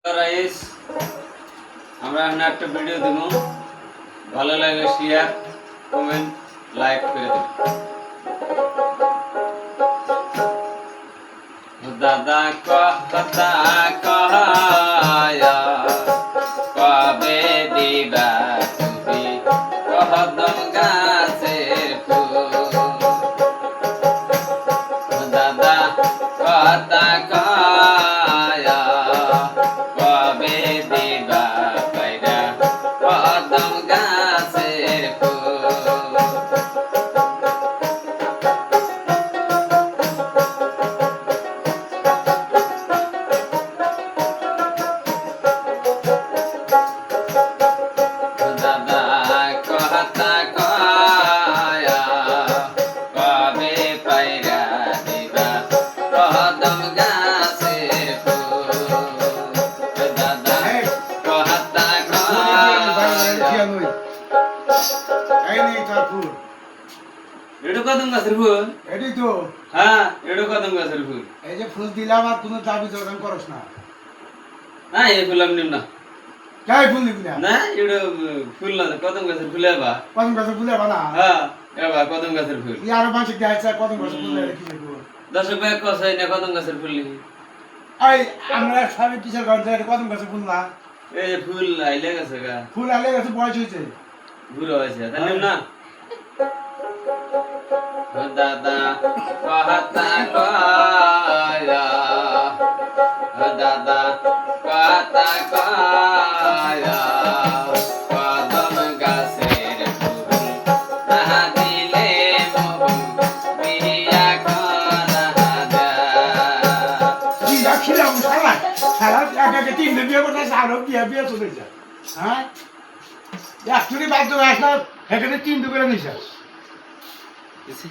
Rice আমরা এখন একটা ভিডিও দেব, ভালো লাগে শেয়ার কমেন্ট লাইক করে দেব। দাদা কথা কয়া কবে দিবা তুমি কদম গাছের ফুল। দাদা কথা কয়া কবে দিবা পাইরা কদম গাছের ফুল। দাদা কথা কয়া কবে পাইরা দিবা কদম গাছের ফুল। দাদা কথা কয়া এডো কদম গাছের ফুল। এডি তো হ্যাঁ, এডো কদম গাছের ফুল। এই যে ফুল দিলাম আর কোনো দাবি দরকার করস না। না এই ফুল আমি নিম না। কাই ফুল দিবি না? না এডো ফুল না, কদম গাছের ফুল এবা। কদম গাছে ফুলে বানা। হ্যাঁ এবা কদম গাছের ফুল। ইয়ার মাঝে গাইছে কদম গাছে ফুল লাগে কি দেখো। দর্শক ভাই কসাই না কদম গাছের ফুল লিখি। আই আমরা সবাই কিসের গান যায় কদম গাছে ফুল না। এই যে ফুল আইলে গেছে গা, ফুল আলে গাছে বয়স হইছে। বুড়ো হয়েছে তাই নিম না। ও দাদা কথা কয়া ও দাদা কথা কয়া কদম গাছের ফুল না দিলে মোহ বিয়া করা যায়। কি রাখিলাম সারা সারা একাকে তিন দিন বিয়ে করতে সারা বিয়ে চলে যায়। হ্যাঁ একটুরি বাধ্য আসলে এখানে তিন দুপুরে নিশা। Esse.